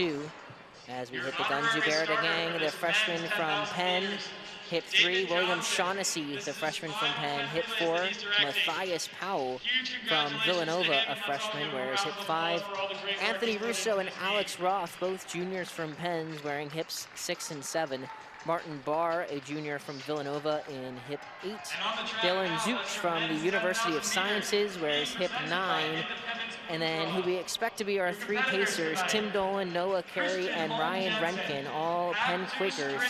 2. As we hit the Gunzu Barrett Gang, the freshman from Penn. Hip 3, William Shaughnessy, the freshman from Penn. Hip 4, Matthias Powell from Villanova, a freshman, whereas hip 5, Anthony Russo and Alex Roth, both juniors from Penn, wearing hips 6 and 7. Martin Barr, a junior from Villanova, in hip 8. Dylan Zuch from the University of Sciences, wears hip 9. And then who we expect to be our 3 pacers, Tim Dolan, Noah Carey, and Ryan Renkin, all Penn Quakers.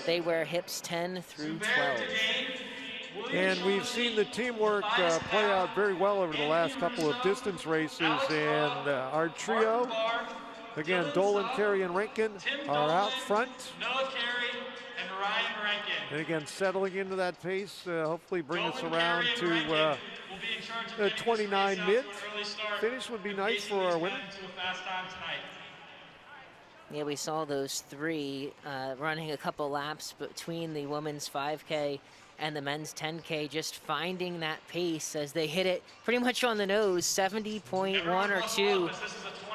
They wear hips 10 through 12. And we've seen the teamwork play out very well over the last couple of distance races. And our trio, again, Dolan, Carey, and Renkin are out front. And again, settling into that pace, hopefully bring us around to 29 mid. Finish would be nice for our winner. Yeah, we saw those 3 running a couple laps between the women's 5K and the men's 10K, just finding that pace as they hit it pretty much on the nose, 70.1 or 2.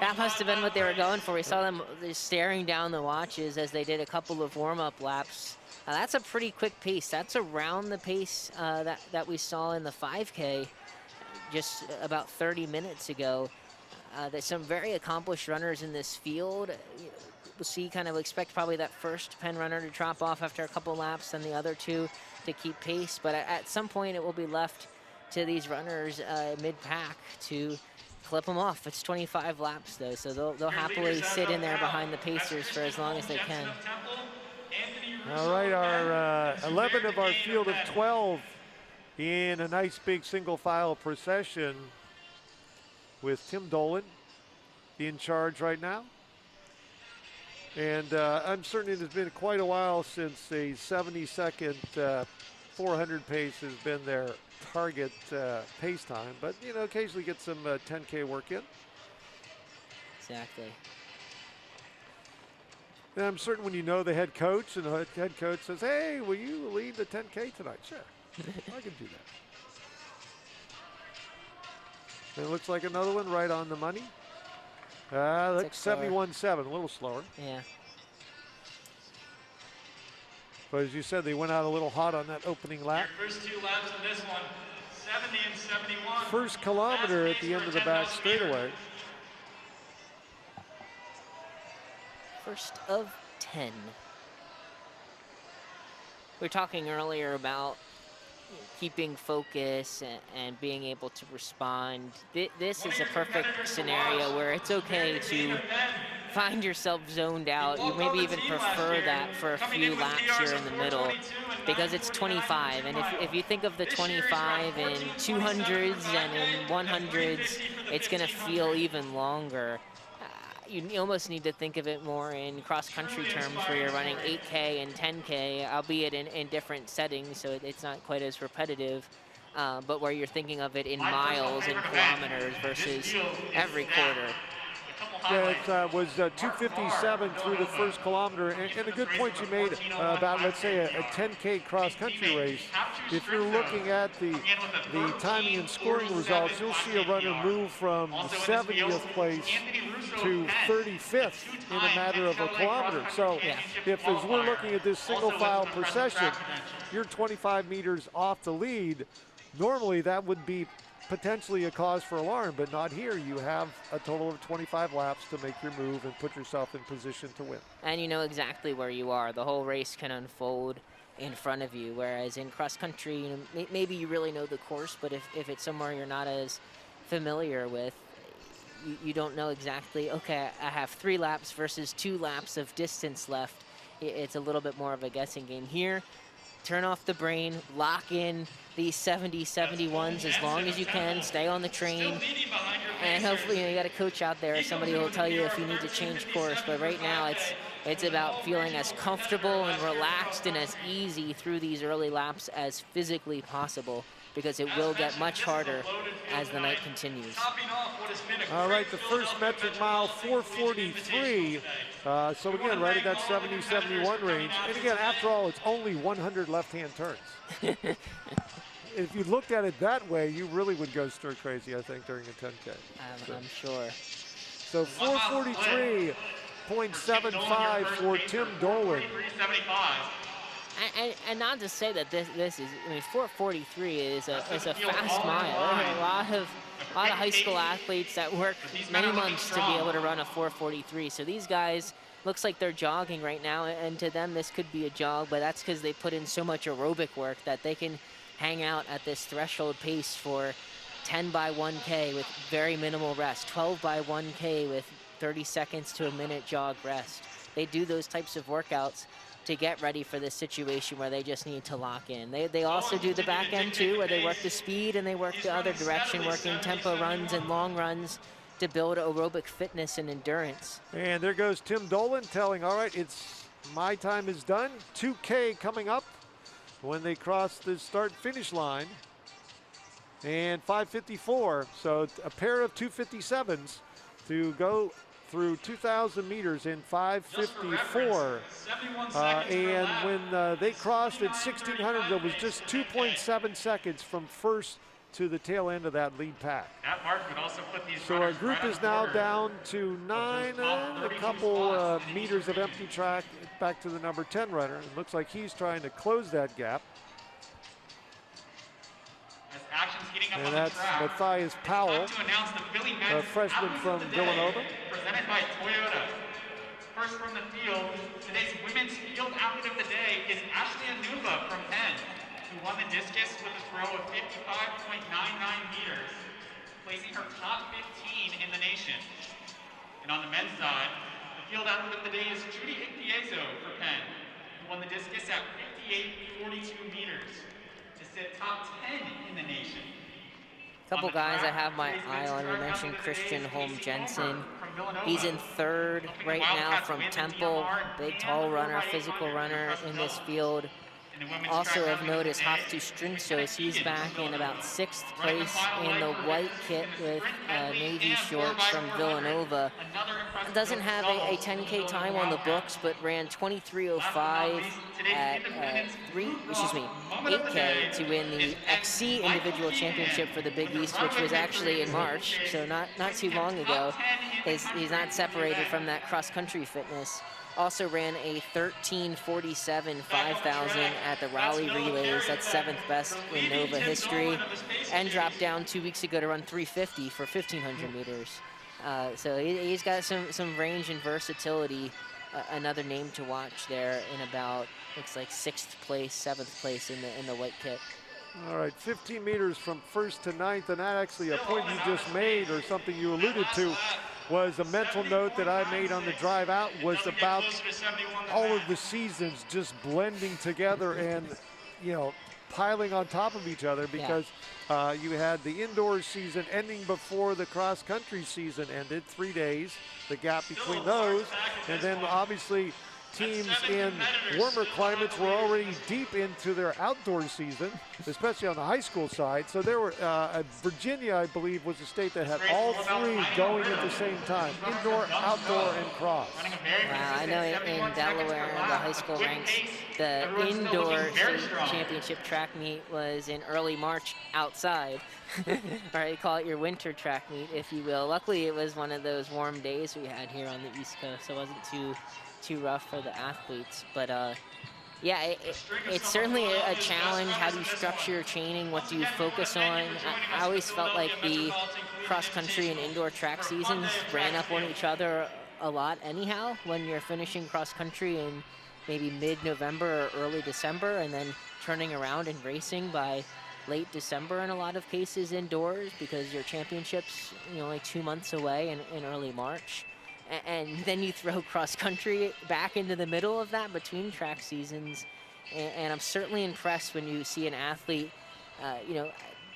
That must have been what they were going for. We saw them staring down the watches as they did a couple of warm-up laps. That's a pretty quick pace. That's around the pace that we saw in the 5K just about 30 minutes ago. There's some very accomplished runners in this field. We'll see, kind of expect probably that first Penn runner to drop off after a couple laps and the other 2 to keep pace. But at some point it will be left to these runners mid-pack to clip them off. It's 25 laps though, so they'll happily sit in there behind the pacers for as long as they can. All right, our 11 of our field of 12 in a nice big single file procession with Tim Dolan in charge right now. And I'm certain it has been quite a while since a 70-second 400 pace has been their target pace time, but you know, occasionally get some 10K work in. Exactly. And I'm certain when you know the head coach and the head coach says, hey, will you lead the 10K tonight? Sure, I can do that. And it looks like another one right on the money. That's 71.7, a little slower. Yeah. But as you said, they went out a little hot on that opening lap. Your first 2 laps in this one, 70 and 71. First kilometer at the end of the back straightaway. First of 10. We were talking earlier about keeping focus and being able to respond. This is a perfect scenario where it's okay to find yourself zoned out. You maybe even prefer that for a few laps here in the middle because it's 25. And if you think of the 25 in 200s and in 100s, it's going to feel even longer. You almost need to think of it more in cross-country terms where you're running 8K and 10K, albeit in different settings, so it's not quite as repetitive, but where you're thinking of it in miles and kilometers versus every quarter. Yeah, it was 2:57 through the first kilometer, and a good point you made about, let's say, a 10K cross-country race. If you're looking at the timing and scoring results, you'll see a runner move from 70th place to 35th in a matter of a kilometer. So if, as we're looking at this single file procession, you're 25 meters off the lead, normally that would be potentially a cause for alarm, but not here. You have a total of 25 laps to make your move and put yourself in position to win. And you know exactly where you are. The whole race can unfold in front of you, whereas in cross country, you know, maybe you really know the course, but if it's somewhere you're not as familiar with, you don't know exactly, okay, I have 3 laps versus 2 laps of distance left. It's a little bit more of a guessing game. Here, turn off the brain, lock in these 70, 71s as long as you can, stay on the train, and hopefully you got a coach out there, somebody will tell you if you need to change course, but right now it's about feeling as comfortable and relaxed and as easy through these early laps as physically possible, because it will get much harder as the night continues. All right, the first metric mile, 4:43. So again, right at that 70, 71 range. And again, after all, it's only 100 left-hand turns. If you looked at it that way, you really would go stir crazy, I think, during a 10K. I'm sure. So 4:43.5 2:75 for Tim Dolan. 43.75. And not to say that this is, I mean, 4:43 is a fast mile. There are a lot of high school athletes that work many months to be able to run a 4:43. So these guys, looks like they're jogging right now, and to them this could be a jog, but that's because they put in so much aerobic work that they can hang out at this threshold pace for 10 by 1K with very minimal rest, 12 by 1K with 30 seconds to a minute jog rest. They do those types of workouts to get ready for this situation where they just need to lock in. They also do the back end too, where they work the speed and they work the other direction, working tempo runs and long runs to build aerobic fitness and endurance. And there goes Tim Dolan telling, all right, it's my time is done. 2K coming up when they cross the start-finish line. And 5:54, so a pair of 2:57s to go through 2,000 meters in 5:54. And when they crossed at 1,600, it was just 2.7 seconds from first to the tail end of that lead pack. That mark would also put these So our group is now down to 9 and a couple meters of empty track back to the number 10 runner. It looks like he's trying to close that gap. And that's Matthias Powell, a freshman from Villanova. Presented by Toyota. First from the field, today's women's field athlete of the day is Ashley Anuva from Penn, who won the discus with a throw of 55.99 meters, placing her top 15 in the nation. And on the men's side, the field athlete of the day is Judy Ichiezo for Penn, who won the discus at 58.42 meters to sit top 10 in the nation. Couple guys I have my eye on. We mentioned Christian Holm Jensen. He's in third right now from Temple. Big, tall runner, physical runner in this field. Also of note is Haftu Strinsos. He's back in about 6th place in the white kit with navy shorts from Villanova. Doesn't have a 10K time on the books, but ran 23:05 at 8K to win the XC individual championship for the Big East, which was actually in March, so not too long ago. He's not separated from that cross-country fitness. Also ran a 13:47 5,000 at the Raleigh Relays. That's 7th best in Nova history, and dropped down 2 weeks ago to run 3:50 for 1,500 meters. So he's got some range and versatility. Another name to watch there in about, looks like 6th place, 7th place in the white kit. All right, 15 meters from first to ninth, and that actually a point you just made, or something you alluded to, was a mental note that I made on the drive out, was about all of the seasons just blending together and, you know, piling on top of each other, because you had the indoor season ending before the cross-country season ended, 3 days, the gap between those, and then obviously teams in warmer climates were already deep into their outdoor season, especially on the high school side. So there were, Virginia, I believe, was the state that had all three going at the same time, indoor, outdoor, and cross. Wow, I know in Delaware, the high school ranks, the indoor state championship track meet was in early March outside. Or you call it your winter track meet, if you will. Luckily, it was one of those warm days we had here on the East Coast, so it wasn't too rough for the athletes. But yeah, it's certainly a challenge. How do you structure your training? What do you focus on? I always felt like the cross-country and indoor track seasons ran up on each other a lot anyhow when you're finishing cross-country in maybe mid-November or early December, and then turning around and racing by late December in a lot of cases indoors, because your championship's only 2 months away in early March. And then you throw cross-country back into the middle of that between track seasons. And I'm certainly impressed when you see an athlete,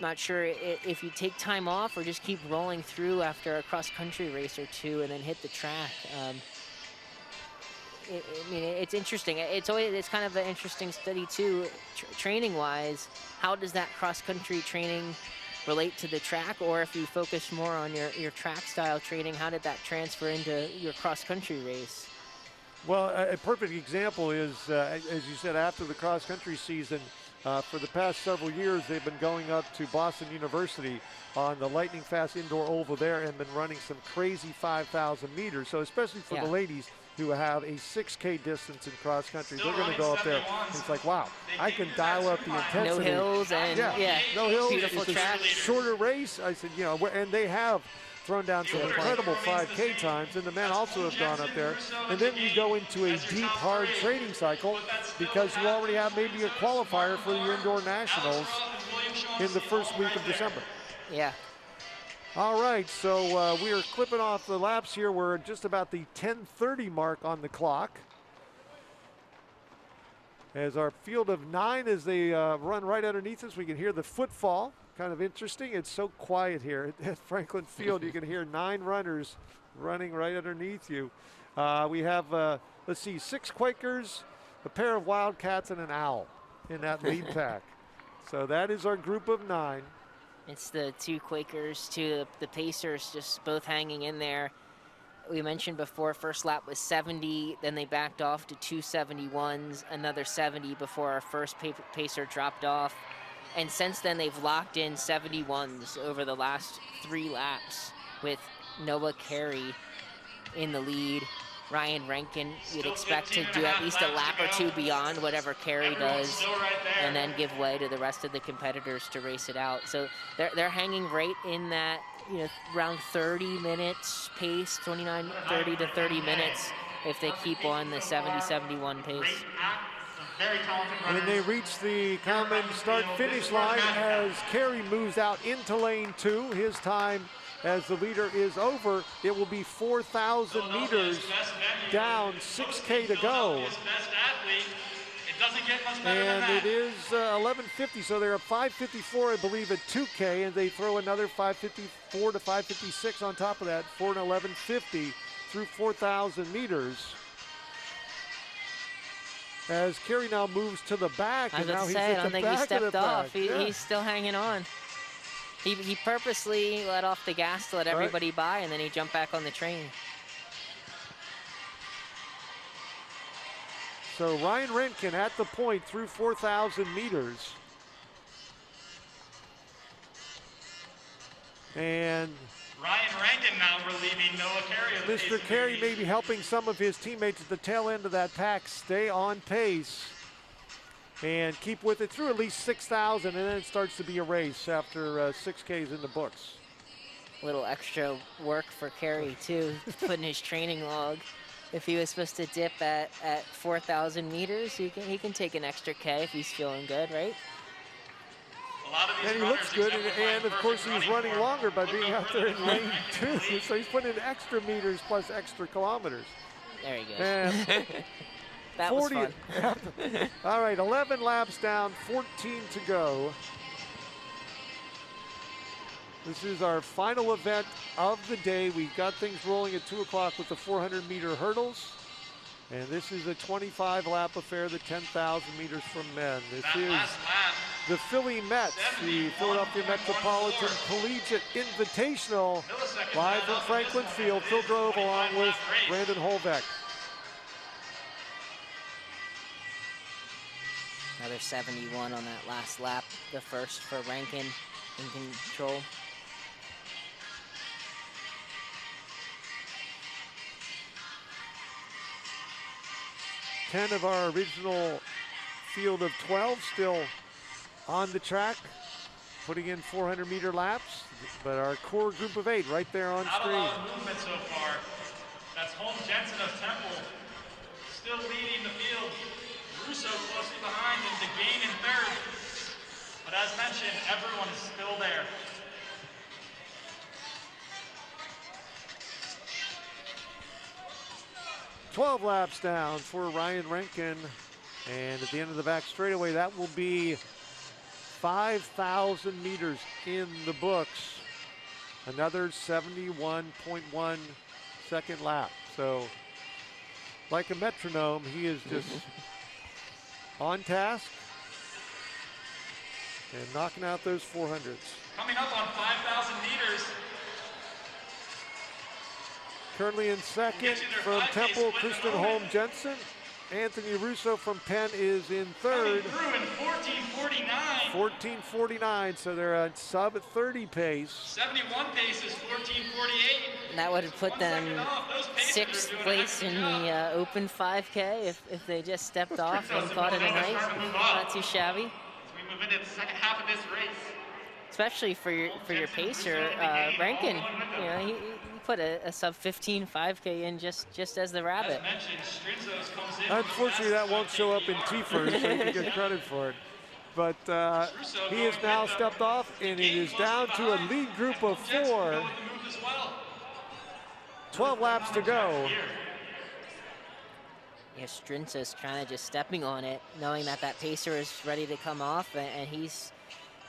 not sure if you take time off or just keep rolling through after a cross-country race or two and then hit the track. It's interesting. It's kind of an interesting study too, training-wise. How does that cross-country training relate to the track, or if you focus more on your track style training, how did that transfer into your cross-country race? Well, a perfect example is, as you said, after the cross-country season, For the past several years, they've been going up to Boston University on the lightning fast indoor oval there and been running some crazy 5,000 meters. So especially for the ladies who have a 6K distance in cross country, they're going to go up there. And it's like, wow, I can dial up the intensity. No hills and no hills. Beautiful it's track. A shorter race. I said, you know, and they have thrown down some incredible 5K times, and the men also have gone up there. And then you go into a deep, hard training cycle because you already have maybe a qualifier for the indoor nationals in the first week of December. Yeah. All right, so we are clipping off the laps here. We're just about the 10:30 mark on the clock. As our field of 9, as they run right underneath us, we can hear the footfall. Kind of interesting. It's so quiet here at Franklin Field. You can hear 9 runners running right underneath you. We have, let's see, 6 Quakers, a pair of Wildcats, and an Owl in that lead pack. So that is our group of 9. It's the 2 Quakers, the Pacers, just both hanging in there. We mentioned before, first lap was 70, then they backed off to 271s, another 70 before our first Pacer dropped off. And since then, they've locked in 71s over the last 3 laps with Noah Carey in the lead. Ryan Rankin, you'd expect to do at least a lap or 2 beyond whatever Carey does, and then give way to the rest of the competitors to race it out. So they're hanging right in that, you know, around 30 minutes pace, 29, 30 to 30 minutes, if they keep on the 70-71 pace. And they reach the common start-finish line as Carey moves out into lane 2. His time as the leader is over. It will be 4,000 meters down, 6K to go. And it is 11:50, so they're at 5:54, I believe, at 2K, and they throw another 5:54 to 5:56 on top of that for an 11:50 through 4,000 meters. As Carey now moves to the back, I was and now about to he's say, I at don't the think he back of stepped the off. pack. He's still hanging on. He purposely let off the gas to let everybody by, and then he jumped back on the train. So Ryan Rankin at the point through 4,000 meters. And Ryan Rankin now relieving Noah Carey of the Mr. Carey may be helping some of his teammates at the tail end of that pack stay on pace and keep with it through at least 6,000, and then it starts to be a race after 6Ks in the books. A little extra work for Carey, too, putting his training log. If he was supposed to dip at 4,000 meters, he can take an extra K if he's feeling good, right? And he looks good, and of course he's running longer by being out there in lane 2. So he's putting in extra meters plus extra kilometers. There he goes. And that was fun. All right, 11 laps down, 14 to go. This is our final event of the day. We've got things rolling at 2 o'clock with the 400-meter hurdles. And this is a 25-lap affair, the 10,000 meters from men. This is the Philly Mets, the Philadelphia Metropolitan Collegiate Invitational, live from Franklin Field. Phil Grove along with Brandon Holbeck. Another 71 on that last lap, the first for Rankin in control. Ten of our original field of 12 still on the track, putting in 400-meter laps, but our core group of 8 right there on screen. Not a lot of movement so far. That's Holmes Jensen of Temple still leading the field. Russo closely behind and DeGane in third. But as mentioned, everyone is still there. "12 laps down for Ryan Rankin, and at the end of the back straightaway, that will be 5,000 meters in the books. Another 71.1 second lap. So, like a metronome, he is just on task and knocking out those 400s. Coming up on 5,000 meters. Currently in second from Temple, Kristen Holm Jensen. Anthony Russo from Penn is in third. Through in 14:49. 14:49, so they're at sub 30 pace. 71 pace is 14:48. That would have put them 6th place in the open 5K if they just stepped off and caught it a night. Not too shabby. As we move into the second half of this race. Especially for your pacer, Rankin. You know, he put a sub 15 5K in just as the rabbit. Unfortunately, that won't show up in T-First, so you can get credit for it. But he has now stepped off, and it is down to a lead group of 4. 12 laps to go. Yeah, Strinza's kind of just stepping on it, knowing that pacer is ready to come off, and he's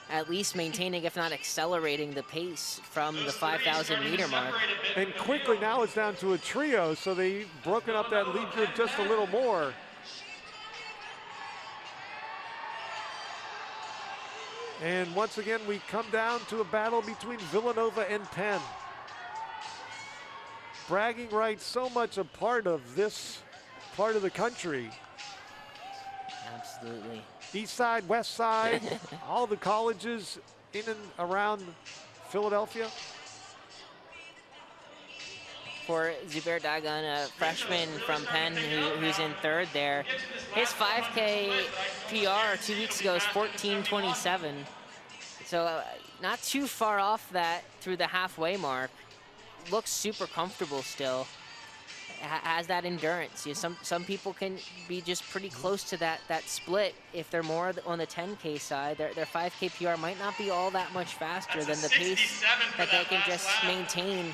at least maintaining, if not accelerating, the pace from the 5,000 meter mark. And quickly now it's down to a trio, so they've broken up that lead group just a little more. And once again, we come down to a battle between Villanova and Penn. Bragging rights so much a part of this part of the country. Absolutely. East side, west side, all the colleges in and around Philadelphia. For Zubair Dagan, a freshman from Penn who's in third there. His 5K PR 2 weeks ago is 14:27. So not too far off that through the halfway mark. Looks super comfortable still. Has that endurance. You know, some people can be just pretty close to that split if they're more on the 10K side. Their 5K PR might not be all that much faster than the pace that they can just maintain.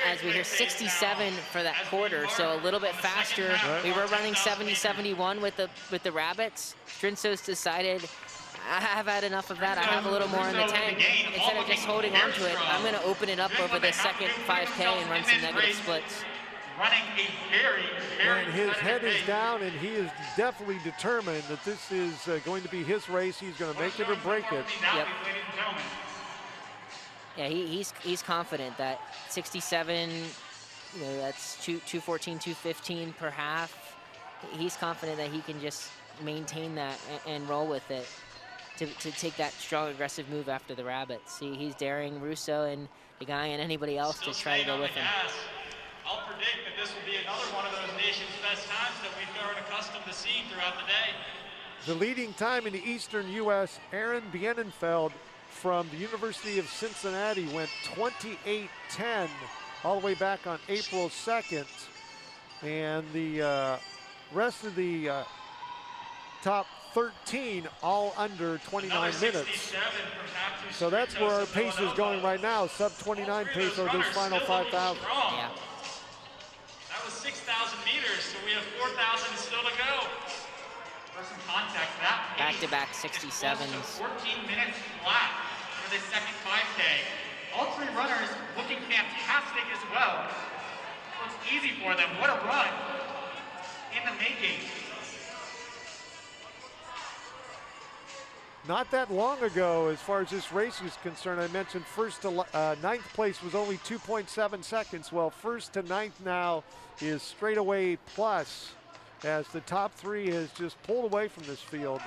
As we hear 67 for that quarter, so a little bit faster. We were running 70-71 with the rabbits. Strinzo's decided, I have had enough of that. I have a little more in the tank. Instead of just holding on to it, I'm going to open it up over the second 5K and run some negative splits. Running a very And his head is down, and he is definitely determined that this is going to be his race. He's going to make it or break it. Yep. Yeah, he's confident that 67, you know, that's 214, 215 per half. He's confident that he can just maintain that and roll with it to take that strong, aggressive move after the rabbits. He's daring Russo and the guy and anybody else to try to go with him. I'll predict that this will be another one of those nation's best times that we've grown accustomed to seeing throughout the day. The leading time in the Eastern U.S., Aaron Bienenfeld from the University of Cincinnati went 28:10 all the way back on April 2nd. And the rest of the top 13 all under 29 minutes. So that's where our pace is going right now, sub 29 pace over this final 5,000. Yeah. That was 6,000 meters, so we have 4,000 still to go. For some context, that Back-to-back 67s. 14 minutes flat for the second 5K. All three runners looking fantastic as well. So it's easy for them. What a run in the making. Not that long ago, as far as this race is concerned, I mentioned first to ninth place was only 2.7 seconds. Well, first to ninth now is straightaway plus, as the top three has just pulled away from this field.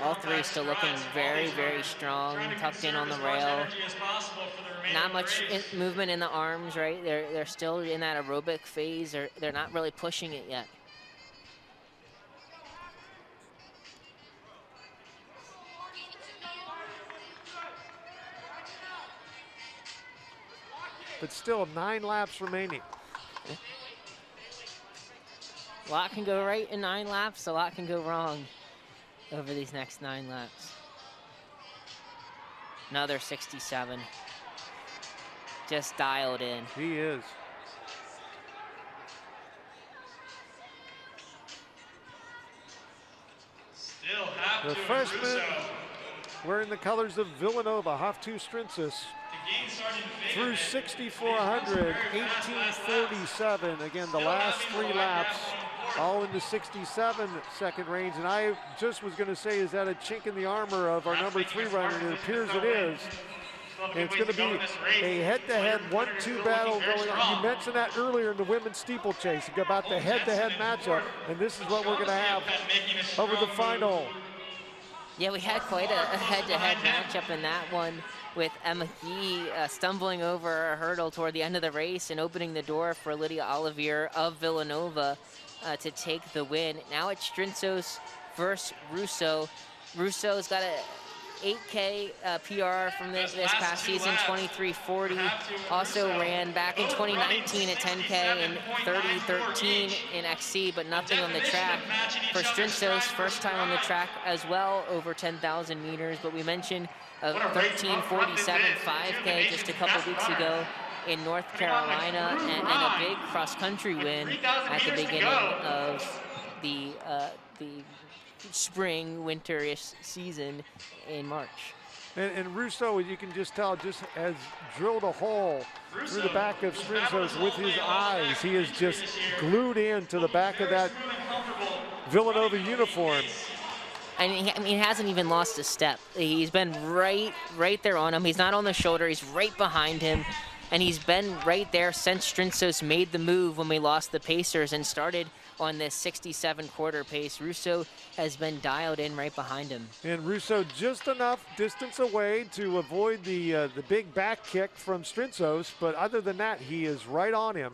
All three still looking very, very strong, tucked in on the rail. Not much movement in the arms, right? They're still in that aerobic phase. They're not really pushing it yet. But still 9 laps remaining. A lot can go right in 9 laps, a lot can go wrong over these next 9 laps. Another 67. Just dialed in. He is. Still have The to freshman wearing the colors of Villanova, Haftu Strinzis. Through 6,400, 18:47. Again, the last 3 laps, all in the 67-second range. And I just was going to say, is that a chink in the armor of our number 3 runner? And it appears it is. And it's going to be a head-to-head 1-2 battle going on. You mentioned that earlier in the women's steeplechase about the head-to-head matchup, and this is what we're going to have over the final. Yeah, we had quite a head-to-head matchup in that one, with Emma Gee stumbling over a hurdle toward the end of the race and opening the door for Lydia Olivier of Villanova to take the win. Now it's Strintzos versus Russo. Russo's got a 8K PR from this past season, 23:40. Also ran back in 2019 at 10K and 30:13 in XC, but nothing on the track. For Strintzos, first time on the track as well, over 10,000 meters. But we mentioned a 13:47 5K just a couple weeks ago in North Carolina, and a big cross-country win at the beginning of the spring-winterish season in March. And Russo, you can just tell, just has drilled a hole through the back of Strintzos with his eyes. He is just glued into the back of that Villanova uniform. And he hasn't even lost a step. He's been right there on him. He's not on the shoulder. He's right behind him. And he's been right there since Strintzos made the move when we lost the Pacers and started on this 67 quarter pace. Russo has been dialed in right behind him. And Russo just enough distance away to avoid the big back kick from Strintzos, but other than that, he is right on him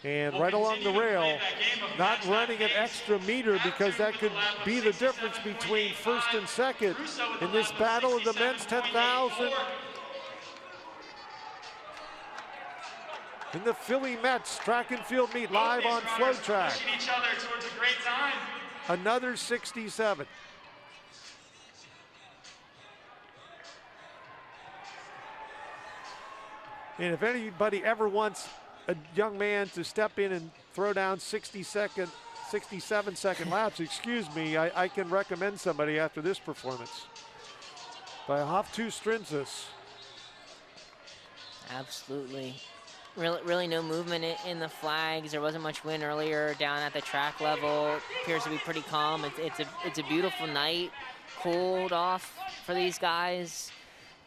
and right along the rail, not running an extra meter, because that could be the difference between first and second in this battle of the men's 10,000. In the Philly Mets track and field meet live on FloTrack. Another 67. And if anybody ever wants a young man to step in and throw down 67-second laps, excuse me, I can recommend somebody after this performance. By Haftu Strintzos. Absolutely. Really no movement in the flags. There wasn't much wind earlier down at the track level. Appears to be pretty calm. It's a beautiful night, cooled off for these guys.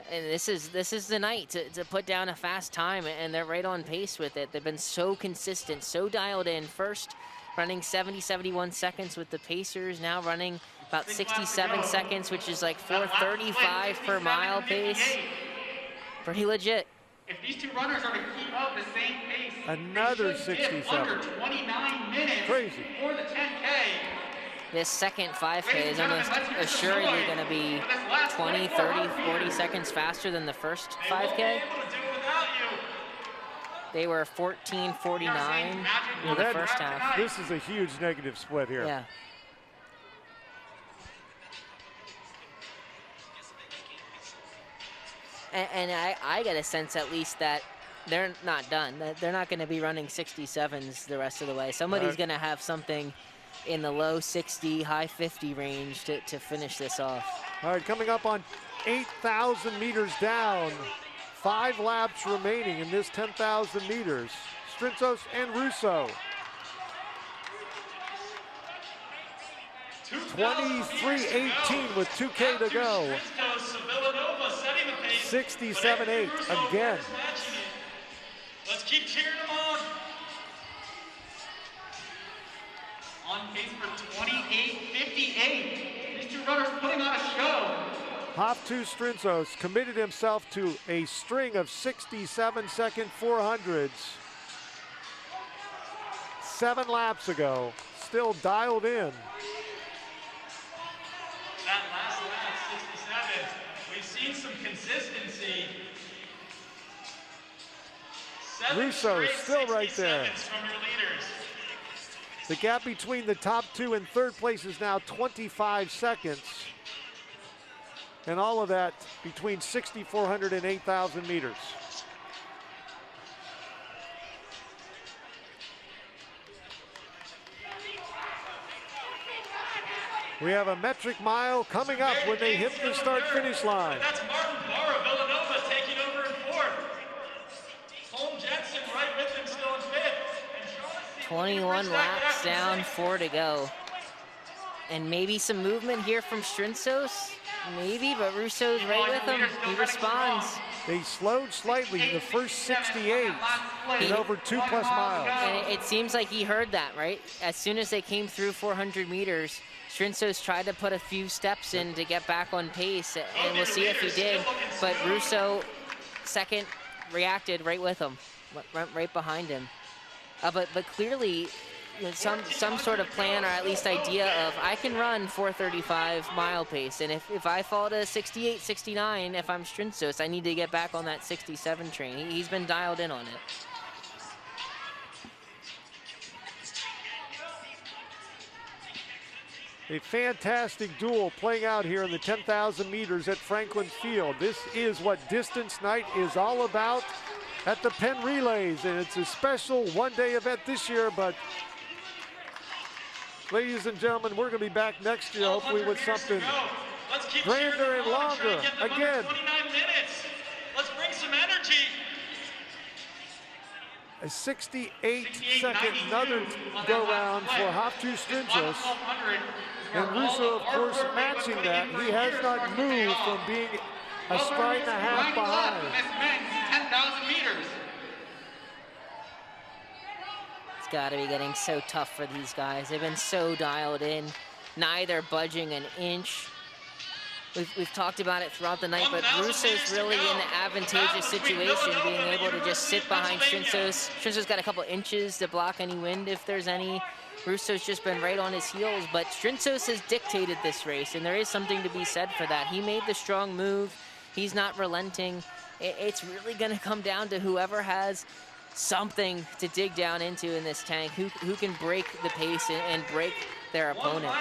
And this is the night to put down a fast time, and they're right on pace with it. They've been so consistent, so dialed in. First running 71 seconds with the Pacers, now running about 67 seconds, which is like 4:35 per mile pace. Pretty legit. If these two runners are to keep up the same pace, another 67. Under 29 minutes Crazy. For the 10K. This second 5K is almost assuredly going to be 20, 30, 40 seconds faster than the first 5K. They were 14:49 in the first half. This is a huge negative split here. Yeah. And I get a sense at least that they're not done. That they're not going to be running 67s the rest of the way. Somebody's going to have something in the low 60, high 50 range to finish this off. All right, coming up on 8,000 meters down. 5 laps remaining in this 10,000 meters. Strintzos and Russo. 23:18 with 2K to go. 67.8 again. Let's keep cheering them on. On pace for 28:58. These two runners putting on a show. Haftu Strintzos committed himself to a string of 67-second 400s 7 laps ago. Still dialed in. That last lap, 67, we've seen some consistency. Russo is still right there. From your leaders. The gap between the top 2 and 3rd place is now 25 seconds. And all of that between 6,400 and 8,000 meters. We have a metric mile coming up when they hit the start-finish line. That's Martin Barra, Villanova, taking over in 4th. Holm Jensen right with him, still in 5th. 21 laps down, 4 to go. And maybe some movement here from Strintzos. Maybe, but Russo's right with him. He responds. They slowed slightly in the first 68 in over 2+ miles. And it seems like he heard that, right? As soon as they came through 400 meters, Strinsos tried to put a few steps in to get back on pace, and we'll see if he did. But Russo, second, reacted right with him, right behind him. But clearly, you know, some sort of plan or at least idea of I can run 4:35 mile pace, and if I fall to 68, 69, if I'm Strinsos, I need to get back on that 67 train. He's been dialed in on it. A fantastic duel playing out here in the 10,000 meters at Franklin Field. This is what distance night is all about at the Penn Relays, and it's a special one-day event this year, but ladies and gentlemen, we're going to be back next year, hopefully with something grander and longer. Again, 29 minutes. Let's bring some energy. a 68-second another go-round for Haftu Strinsos. And Russo, of course, matching that. He has not moved from being a stride and a half behind. 10,000 meters. It's got to be getting so tough for these guys. They've been so dialed in, neither budging an inch. We've talked about it throughout the night, but Russo's really in the advantageous situation, being able to just sit behind Strinsos. Strinsos got a couple inches to block any wind if there's any. Russo's just been right on his heels, but Strinsos has dictated this race, and there is something to be said for that. He made the strong move. He's not relenting. It's really going to come down to whoever has something to dig down into in this tank, who can break the pace and break their opponent.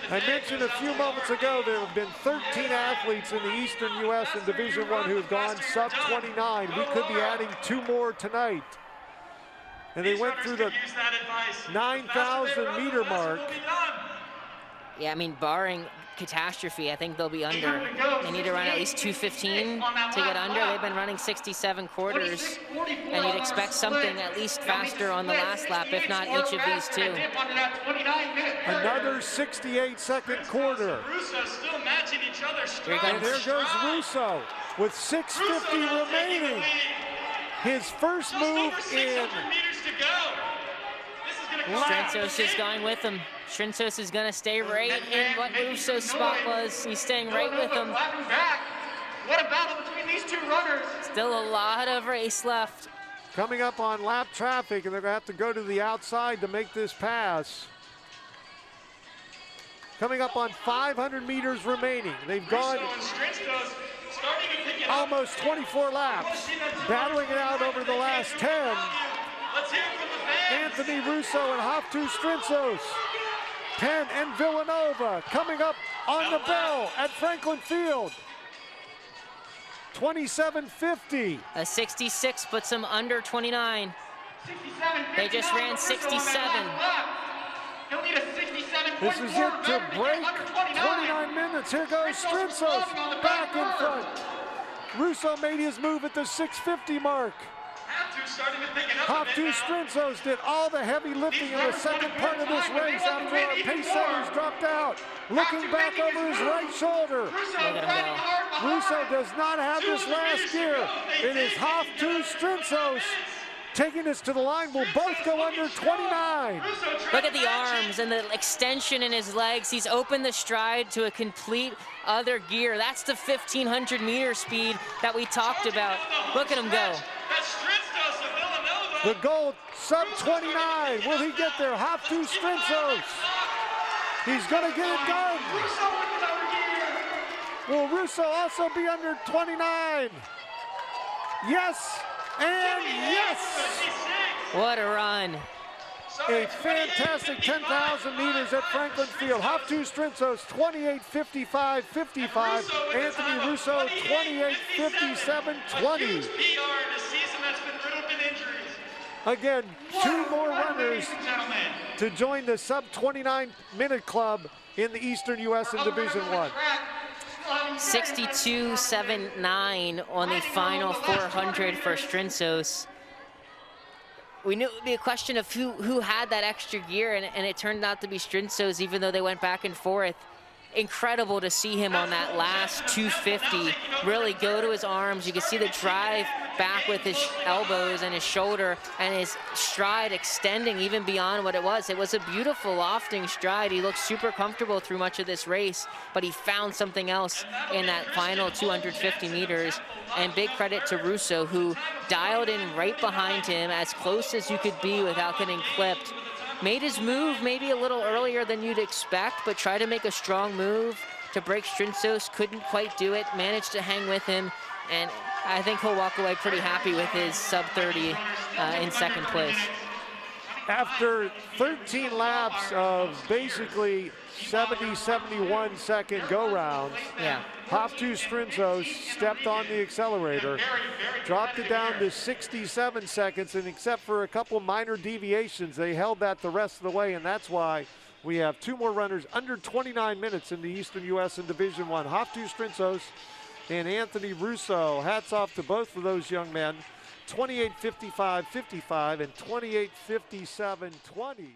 I mentioned a few moments ago there have been 13 athletes in the Eastern U.S. in Division I who have gone sub-29. We could be adding 2 more tonight. And they went through the 9,000 meter mark. Yeah, I mean, barring catastrophe, I think they'll be under. They need to run at least 2:15 to get under. They've been running 67 quarters, and you'd expect something at least faster on the last lap, if not each of these two. Another 68-second quarter. And there goes Russo with 6:50 remaining. His first move in. Strinsos is going with him. Strinsos is going to stay right in what Russo's spot was. He's staying right with him. What a battle between these two runners. Still a lot of race left. Coming up on lap traffic, and they're going to have to go to the outside to make this pass. Coming up on 500 meters remaining. They've gone almost 24 laps, battling it out over the last 10. Anthony Russo and Haftu Strinsos. Penn and Villanova coming up on the bell at Franklin Field. 27:50. A 66 puts them under 29. They just ran 67. This is it to break 29 minutes. Here goes Strinsos back in front. Russo made his move at the 6:50 mark. Haftu Strinsos did all the heavy lifting in the second part of this race after our pace setters dropped out. Looking back over his right shoulder. Russo does not have this last gear. It is Haftu Strinsos taking us to the line. Will both go under 29. Look at the arms and the extension in his legs. He's opened the stride to a complete other gear. That's the 1,500 meter speed that we talked about. Look at him go. The goal, sub-29. Will he get there? Haftu Strinsos. He's going to get it done. Will Russo also be under 29? Yes, and yes! What a run. A fantastic 10,000 meters at Franklin Field. Haftu Strinsos, 28:55.55. Anthony Russo, 28:57.20. Again, 2 more runners to join the sub-29 minute club in the Eastern U.S. in Division I. 62.79 on the final 400 for Strinsos. We knew it would be a question of who had that extra gear, and it turned out to be Strinsos, even though they went back and forth. incredible to see him on that last 250 really go to his arms. You can see the drive back with his elbows and his shoulder, and his stride extending even beyond what it was. It was a beautiful lofting stride. He looked super comfortable through much of this race, but he found something else in that final 250 meters. And big credit to Russo, who dialed in right behind him as close as you could be without getting clipped. Made his move maybe a little earlier than you'd expect, but tried to make a strong move to break Strinsos, couldn't quite do it, managed to hang with him, and I think he'll walk away pretty happy with his sub-30 in second place. After 13 laps of basically 70, 71 second go rounds, yeah. Haftu Strinsos stepped on the accelerator, dropped it down to 67 seconds, and except for a couple minor deviations, they held that the rest of the way, and that's why we have two more runners under 29 minutes in the Eastern U.S. in Division I. Haftu Strinsos and Anthony Russo. Hats off to both of those young men. 28:55.55 and 28:57.20.